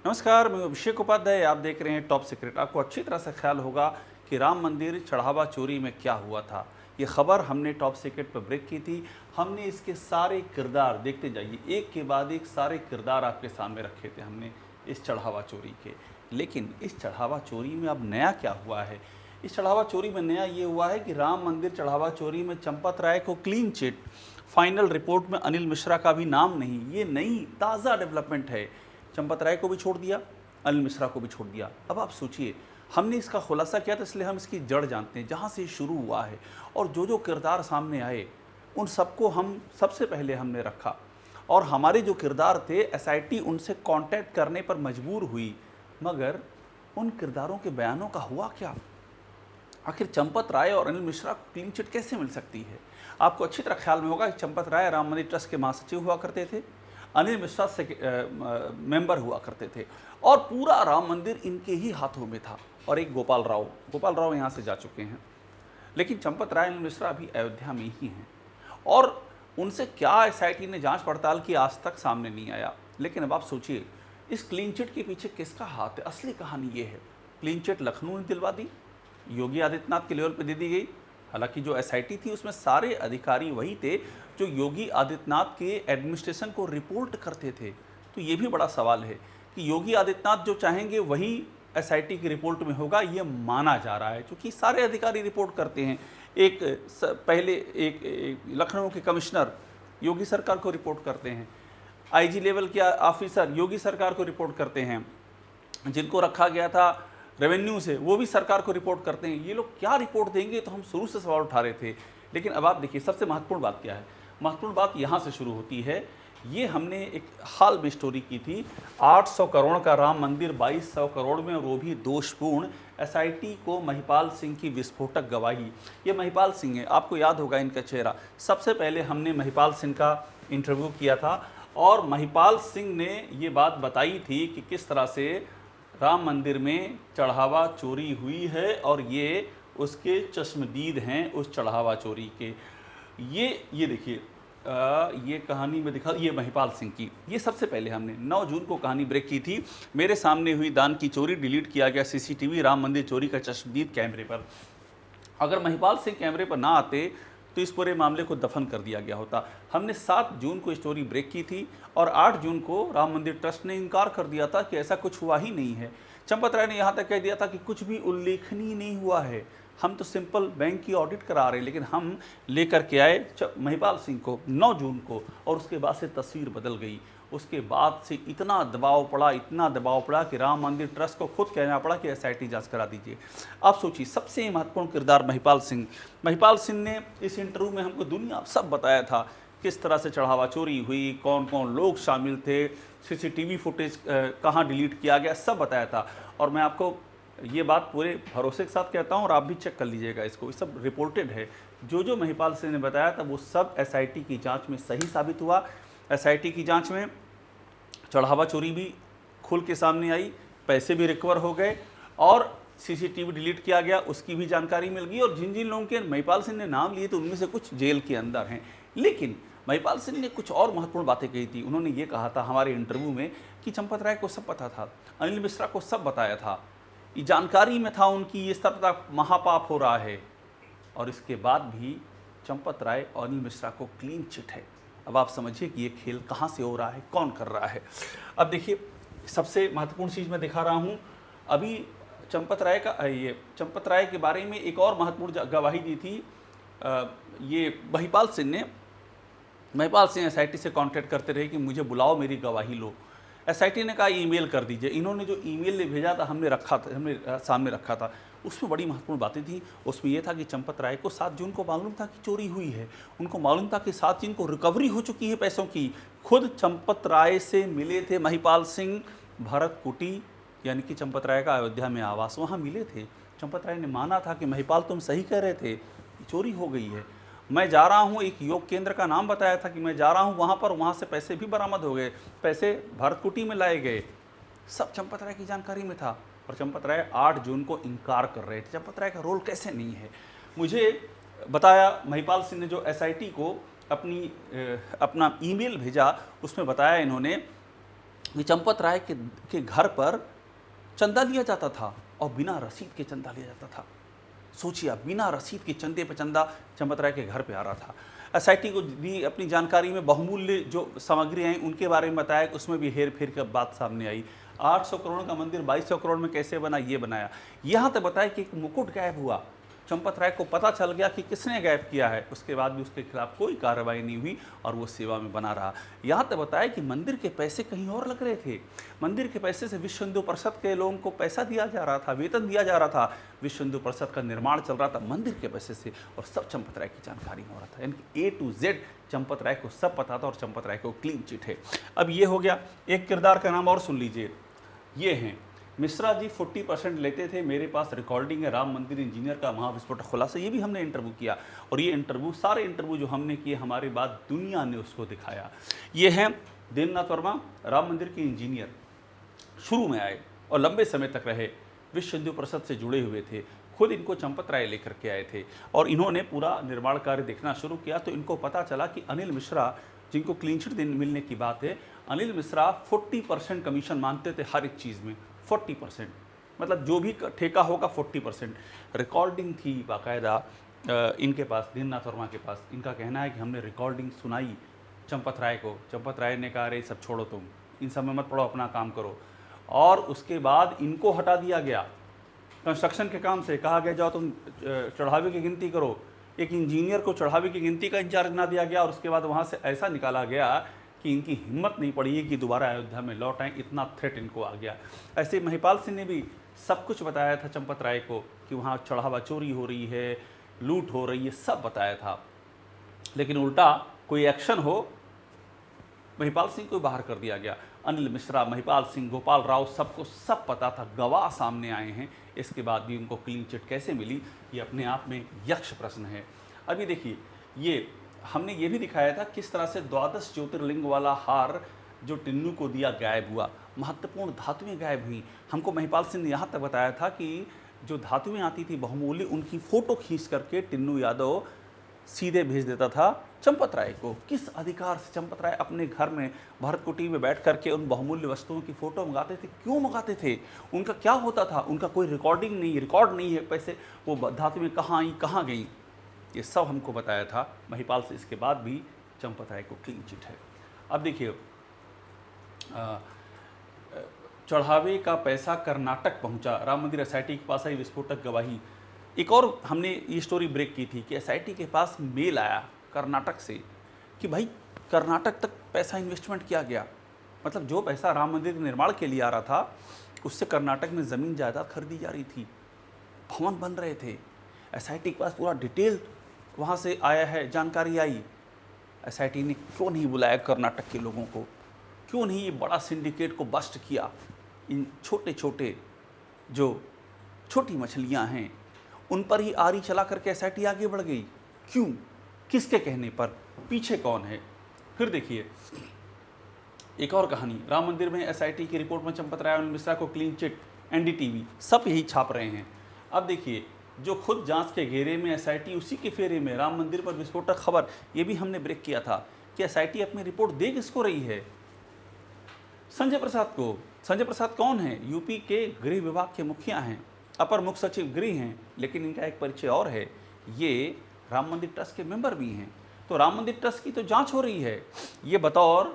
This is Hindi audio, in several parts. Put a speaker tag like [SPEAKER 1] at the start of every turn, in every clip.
[SPEAKER 1] नमस्कार, मैं अभिषेक उपाध्याय। आप देख रहे हैं टॉप सीक्रेट। आपको अच्छी तरह से ख्याल होगा कि राम मंदिर चढ़ावा चोरी में क्या हुआ था। ये खबर हमने टॉप सीक्रेट पर ब्रेक की थी। हमने इसके सारे किरदार, देखते जाइए, एक के बाद एक सारे किरदार आपके सामने रखे थे हमने इस चढ़ावा चोरी के। लेकिन इस चढ़ावा चोरी में अब नया क्या हुआ है? इस चढ़ावा चोरी में नया ये हुआ है कि राम मंदिर चढ़ावा चोरी में चंपत राय को क्लीन चिट, फाइनल रिपोर्ट में अनिल मिश्रा का भी नाम नहीं। ये नई ताज़ा डेवलपमेंट है। चंपत राय को भी छोड़ दिया, अनिल मिश्रा को भी छोड़ दिया। अब आप सोचिए, हमने इसका खुलासा किया था इसलिए हम इसकी जड़ जानते हैं, जहाँ से शुरू हुआ है। और जो जो किरदार सामने आए उन सबको हम सबसे पहले हमने रखा। और हमारे जो किरदार थे, एसआईटी उनसे कांटेक्ट करने पर मजबूर हुई, मगर उन किरदारों के बयानों का हुआ क्या? आखिर चंपत राय और अनिल मिश्रा को क्लीन चिट कैसे मिल सकती है? आपको अच्छी तरह ख्याल में होगा कि चंपत राय राम मंदिर ट्रस्ट के महासचिव हुआ करते थे, अनिल मिश्रा से मेंबर हुआ करते थे, और पूरा राम मंदिर इनके ही हाथों में था। और एक गोपाल राव यहाँ से जा चुके हैं, लेकिन चंपत राय अनिल मिश्रा अभी अयोध्या में ही हैं। और उनसे क्या एसआईटी ने जांच पड़ताल की, आज तक सामने नहीं आया। लेकिन अब आप सोचिए, इस क्लीन चिट के पीछे किसका हाथ है? असली कहानी ये है, क्लीन चिट लखनऊ ने दिलवा दी, योगी आदित्यनाथ के लेवल पे दे दी गई। हालांकि जो एसआईटी थी उसमें सारे अधिकारी वही थे जो योगी आदित्यनाथ के एडमिनिस्ट्रेशन को रिपोर्ट करते थे। तो ये भी बड़ा सवाल है कि योगी आदित्यनाथ जो चाहेंगे वही एसआईटी की रिपोर्ट में होगा, ये माना जा रहा है, क्योंकि सारे अधिकारी रिपोर्ट करते हैं। पहले एक लखनऊ के कमिश्नर योगी सरकार को रिपोर्ट करते हैं, आईजी लेवल के ऑफिसर योगी सरकार को रिपोर्ट करते हैं, जिनको रखा गया था रेवेन्यू से वो भी सरकार को रिपोर्ट करते हैं। ये लोग क्या रिपोर्ट देंगे? तो हम शुरू से सवाल उठा रहे थे। लेकिन अब आप देखिए, सबसे महत्वपूर्ण बात क्या है? महत्वपूर्ण बात यहाँ से शुरू होती है। ये हमने एक हाल में स्टोरी की थी, 800 करोड़ का राम मंदिर 2200 करोड़ में, और वो भी दोषपूर्ण। एसआईटी को महिपाल सिंह की विस्फोटक गवाही। ये महिपाल सिंह है, आपको याद होगा इनका चेहरा। सबसे पहले हमने महिपाल सिंह का इंटरव्यू किया था और महिपाल सिंह ने ये बात बताई थी कि किस तरह से राम मंदिर में चढ़ावा चोरी हुई है, और ये उसके चश्मदीद हैं उस चढ़ावा चोरी के। ये देखिए, ये कहानी में दिखा, ये महिपाल सिंह की। ये सबसे पहले हमने 9 जून को कहानी ब्रेक की थी। मेरे सामने हुई दान की चोरी, डिलीट किया गया सीसीटीवी, राम मंदिर चोरी का चश्मदीद कैमरे पर। अगर महिपाल सिंह कैमरे पर ना आते तो इस पूरे मामले को दफन कर दिया गया होता। हमने 7 जून को स्टोरी ब्रेक की थी और 8 जून को राम मंदिर ट्रस्ट ने इनकार कर दिया था कि ऐसा कुछ हुआ ही नहीं है। चंपत राय ने यहाँ तक कह दिया था कि कुछ भी उल्लेखनीय नहीं हुआ है, हम तो सिंपल बैंक की ऑडिट करा रहे हैं। लेकिन हम लेकर के आए महिपाल सिंह को 9 जून को, और उसके बाद से तस्वीर बदल गई। उसके बाद से इतना दबाव पड़ा कि राम मंदिर ट्रस्ट को खुद कहना पड़ा कि एसआईटी जांच करा दीजिए। आप सोचिए, सबसे महत्वपूर्ण किरदार महिपाल सिंह ने इस इंटरव्यू में हमको दुनिया सब बताया था, किस तरह से चढ़ावा चोरी हुई, कौन कौन लोग शामिल थे, सीसीटीवी फुटेज कहाँ डिलीट किया गया, सब बताया था। और मैं आपको ये बात पूरे भरोसे के साथ कहता हूँ, और आप भी चेक कर लीजिएगा इसको, ये सब रिपोर्टेड है। जो महिपाल सिंह ने बताया था वो सब एसआईटी की जांच में सही साबित हुआ। एसआईटी की जांच में चढ़ावा चोरी भी खुल के सामने आई, पैसे भी रिकवर हो गए, और सीसीटीवी डिलीट किया गया, उसकी भी जानकारी मिल गई। और जिन जिन लोगों के महिपाल सिंह ने नाम लिए तो उनमें से कुछ जेल के अंदर हैं। लेकिन महिपाल सिंह ने कुछ और महत्वपूर्ण बातें कही थी। उन्होंने ये कहा था हमारे इंटरव्यू में कि चंपत राय को सब पता था, अनिल मिश्रा को सब बताया था, ये जानकारी में था उनकी, ये सब तक महापाप हो रहा है। और इसके बाद भी चंपत राय और अनिल मिश्रा को क्लीन चिट है। अब आप समझिए कि ये खेल कहाँ से हो रहा है, कौन कर रहा है। अब देखिए, सबसे महत्वपूर्ण चीज़ मैं दिखा रहा हूँ अभी। चंपत राय के बारे में एक और महत्वपूर्ण गवाही दी थी ये महिपाल सिंह एसआईटी से कांटेक्ट करते रहे कि मुझे बुलाओ, मेरी गवाही लो। एसआईटी ने कहा ईमेल कर दीजिए। इन्होंने जो ईमेल भेजा था हमने सामने रखा था, उसमें बड़ी महत्वपूर्ण बातें थी। उसमें यह था कि चंपत राय को 7 जून को मालूम था कि चोरी हुई है, उनको मालूम था कि 7 जून को रिकवरी हो चुकी है पैसों की। खुद चंपत राय से मिले थे महिपाल सिंह, भरत कुटी यानी कि चंपत राय का अयोध्या में आवास, वहाँ मिले थे। चंपत राय ने माना था कि महिपाल तुम सही कह रहे थे, चोरी हो गई है, मैं जा रहा हूँ। एक योग केंद्र का नाम बताया था कि मैं जा रहा हूँ वहाँ पर, वहाँ से पैसे भी बरामद हो गए, पैसे भरतकुटी में लाए गए, सब चंपत राय की जानकारी में था। और चंपत राय 8 जून को इनकार कर रहे थे। चंपत राय का रोल कैसे नहीं है? मुझे बताया महिपाल सिंह ने, जो एसआईटी को अपना ईमेल भेजा, उसमें बताया इन्होंने कि चंपत राय के घर पर चंदा लिया जाता था और बिना रसीद के चंदा लिया जाता था। सोचिए, बिना रसीद के चंदे पे चंदा चंपत राय के घर पे आ रहा था। एसआईटी को भी अपनी जानकारी में बहुमूल्य जो सामग्री आई उनके बारे में बताया कि उसमें भी हेर फेर की बात सामने आई। 800 करोड़ का मंदिर 2200 करोड़ में कैसे बना, ये बनाया। यहाँ तक बताया कि एक मुकुट गायब हुआ, चंपत राय को पता चल गया कि किसने गायब किया है। उसके बाद भी उसके खिलाफ कोई कार्रवाई नहीं हुई और वो सेवा में बना रहा। यहाँ तक बताया कि मंदिर के पैसे कहीं और लग रहे थे। मंदिर के पैसे से विश्व हिंदू परिषद के लोगों को पैसा दिया जा रहा था, वेतन दिया जा रहा था, विश्व हिंदू परिषद का निर्माण चल रहा था मंदिर के पैसे से, और सब चंपत राय की जानकारी में हो रहा था। यानी A to Z Champat Rai को सब पता था और चंपत राय को क्लीन चिट है। अब ये हो गया। एक किरदार का नाम और सुन लीजिए, ये हैं मिश्रा जी। 40% लेते थे, मेरे पास रिकॉर्डिंग है। राम मंदिर इंजीनियर का महाविस्फोटक खुलासा, ये भी हमने इंटरव्यू किया और ये इंटरव्यू, सारे इंटरव्यू जो हमने किए हमारे बाद दुनिया ने उसको दिखाया। ये हैं देवनाथ वर्मा, राम मंदिर के इंजीनियर, शुरू में आए और लंबे समय तक रहे, विश्व हिंदू परिषद से जुड़े हुए थे। खुद इनको चंपत राय लेकर के आए थे और इन्होंने पूरा निर्माण कार्य देखना शुरू किया तो इनको पता चला कि अनिल मिश्रा, जिनको क्लीन चिट मिलने की बात है, अनिल मिश्रा 40% कमीशन मांगते थे हर एक चीज़ में। 40%, मतलब जो भी ठेका होगा 40%। रिकॉर्डिंग थी बाकायदा इनके पास, दीननाथ वर्मा के पास। इनका कहना है कि हमने रिकॉर्डिंग सुनाई चंपत राय को। चंपत राय ने कहा, अरे सब छोड़ो, तुम इन सब में मत पड़ो, अपना काम करो। और उसके बाद इनको हटा दिया गया कंस्ट्रक्शन के काम से। कहा गया जाओ तुम चढ़ावे की गिनती करो। एक इंजीनियर को चढ़ावे की गिनती का इंचार्ज बना दिया गया और उसके बाद वहाँ से ऐसा निकाला गया कि इनकी हिम्मत नहीं पड़ी कि दोबारा अयोध्या में लौट आएँ, इतना थ्रेट इनको आ गया। ऐसे महिपाल सिंह ने भी सब कुछ बताया था चंपत राय को कि वहाँ चढ़ावा चोरी हो रही है, लूट हो रही है, सब बताया था। लेकिन उल्टा कोई एक्शन हो, महिपाल सिंह को बाहर कर दिया गया। अनिल मिश्रा, महिपाल सिंह, गोपाल राव, सबको सब पता था, गवाह सामने आए हैं। इसके बाद भी उनको क्लीन चिट कैसे मिली, ये अपने आप में यक्ष प्रश्न है। अभी देखिए, ये हमने ये भी दिखाया था किस तरह से 12 ज्योतिर्लिंग वाला हार जो टिन्नू को दिया गायब हुआ, महत्वपूर्ण धातुएं गायब हुई। हमको महिपाल सिंह ने यहाँ तक बताया था कि जो धातुएं आती थी बहुमूल्य, उनकी फ़ोटो खींच करके टिन्नू यादव सीधे भेज देता था चंपत राय को। किस अधिकार से चंपत राय अपने घर में भरत कुटी में बैठ करके उन बहुमूल्य वस्तुओं की फ़ोटो मंगाते थे? क्यों मंगाते थे? उनका क्या होता था? उनका कोई रिकॉर्ड नहीं है, पैसे वो धातुएं कहाँ आई, कहाँ गई, ये सब हमको बताया था महिपाल से। इसके बाद भी चंपत राय को क्लीन चिट है। अब देखिए, चढ़ावे का पैसा कर्नाटक पहुंचा, राम मंदिर एसआईटी के पास आई विस्फोटक गवाही। एक और हमने ये स्टोरी ब्रेक की थी कि एसआईटी के पास मेल आया कर्नाटक से कि भाई कर्नाटक तक पैसा इन्वेस्टमेंट किया गया। मतलब जो पैसा राम मंदिर के निर्माण के लिए आ रहा था, उससे कर्नाटक में ज़मीन जायदाद खरीदी जा रही थी, भवन बन रहे थे। एसआईटी के पास पूरा डिटेल वहाँ से आया है, जानकारी आई। एसआईटी ने क्यों नहीं बुलाया कर्नाटक के लोगों को? क्यों नहीं ये बड़ा सिंडिकेट को बस्ट किया? इन छोटे छोटे जो छोटी मछलियाँ हैं उन पर ही आरी चला करके एसआईटी आगे बढ़ गई। क्यों? किसके कहने पर? पीछे कौन है? फिर देखिए एक और कहानी, राम मंदिर में एसआईटी की रिपोर्ट में चंपत राय और मिश्रा को क्लीन चिट, एनडीटीवी सब यही छाप रहे हैं। अब देखिए, जो खुद जांच के घेरे में, एसआईटी उसी के फेरे में, राम मंदिर पर विस्फोटक खबर, ये भी हमने ब्रेक किया था कि एसआईटी अपनी रिपोर्ट दे किसको रही है? संजय प्रसाद को। संजय प्रसाद कौन है? यूपी के गृह विभाग के मुखिया हैं, अपर मुख्य सचिव गृह हैं, लेकिन इनका एक परिचय और है, ये राम मंदिर ट्रस्ट के मेंबर भी हैं। तो राम मंदिर ट्रस्ट की तो जांच हो रही है, ये बतौर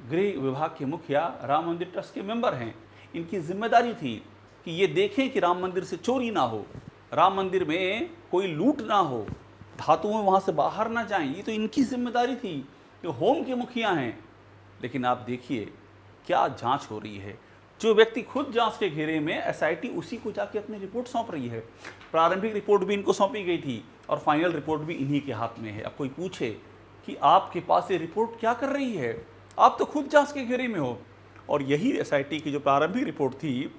[SPEAKER 1] गृह विभाग के मुखिया राम मंदिर ट्रस्ट के मेंबर हैं। इनकी जिम्मेदारी थी कि ये देखें कि राम मंदिर से चोरी ना हो, राम मंदिर में कोई लूट ना हो, धातुएं वहाँ से बाहर ना जाएं। ये तो इनकी जिम्मेदारी थी, ये होम के मुखिया हैं। लेकिन आप देखिए क्या जांच हो रही है। जो व्यक्ति खुद जांच के घेरे में, एसआईटी उसी को जाके अपनी रिपोर्ट सौंप रही है। प्रारंभिक रिपोर्ट भी इनको सौंपी गई थी और फाइनल रिपोर्ट भी इन्हीं के हाथ में है। अब कोई पूछे कि आपके पास ये रिपोर्ट क्या कर रही है, आप तो खुद जांच के घेरे में हो। और यही एसआईटी की जो प्रारंभिक रिपोर्ट थी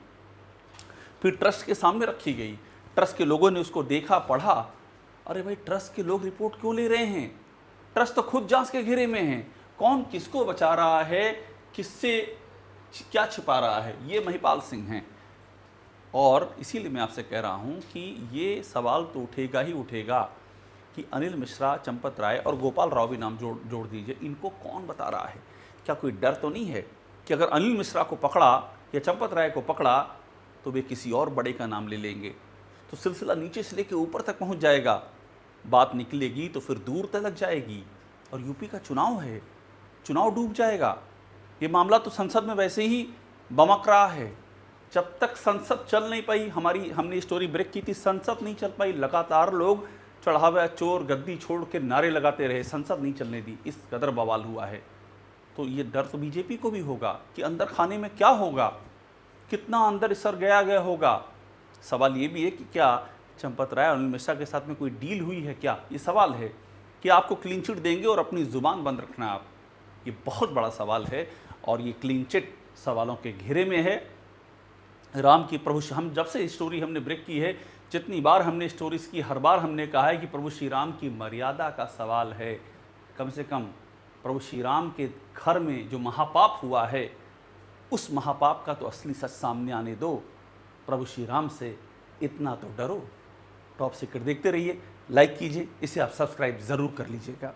[SPEAKER 1] फिर ट्रस्ट के सामने रखी गई। ट्रस्ट के लोगों ने उसको देखा, पढ़ा। अरे भाई, ट्रस्ट के लोग रिपोर्ट क्यों ले रहे हैं? ट्रस्ट तो खुद जांच के घेरे में है। कौन किसको बचा रहा है, किससे क्या छिपा रहा है, ये महिपाल सिंह हैं। और इसीलिए मैं आपसे कह रहा हूं कि ये सवाल तो उठेगा ही उठेगा कि अनिल मिश्रा, चंपत राय और गोपाल राव भी नाम जोड़ दीजिए, इनको कौन बता रहा है? क्या कोई डर तो नहीं है कि अगर अनिल मिश्रा को पकड़ा या चंपत राय को पकड़ा तो वे किसी और बड़े का नाम ले लेंगे, तो सिलसिला नीचे से लेकर ऊपर तक पहुंच जाएगा। बात निकलेगी तो फिर दूर तक जाएगी। और यूपी का चुनाव है, चुनाव डूब जाएगा। ये मामला तो संसद में वैसे ही बमक रहा है। जब तक संसद चल नहीं पाई, हमने स्टोरी ब्रेक की थी, संसद नहीं चल पाई, लगातार लोग चढ़ावा चोर गद्दी छोड़ के नारे लगाते रहे, संसद नहीं चलने दी, इस कदर बवाल हुआ है। तो ये डर तो बीजेपी को भी होगा कि अंदर खाने में क्या होगा, कितना अंदर इसर गया होगा। सवाल ये भी है कि क्या चंपत राय और अनिल मिश्रा के साथ में कोई डील हुई है क्या? ये सवाल है कि आपको क्लीन चिट देंगे और अपनी ज़ुबान बंद रखना आप। ये बहुत बड़ा सवाल है और ये क्लीन चिट सवालों के घेरे में है। राम की प्रभु, हम जब से स्टोरी हमने ब्रेक की है, जितनी बार हमने स्टोरीज की, हर बार हमने कहा है कि प्रभु श्री राम की मर्यादा का सवाल है। कम से कम प्रभु श्री राम के घर में जो महापाप हुआ है, उस महापाप का तो असली सच सामने आने दो। प्रभु श्री राम से इतना तो डरो। टॉप सीक्रेट देखते रहिए, लाइक कीजिए, इसे आप सब्सक्राइब ज़रूर कर लीजिएगा।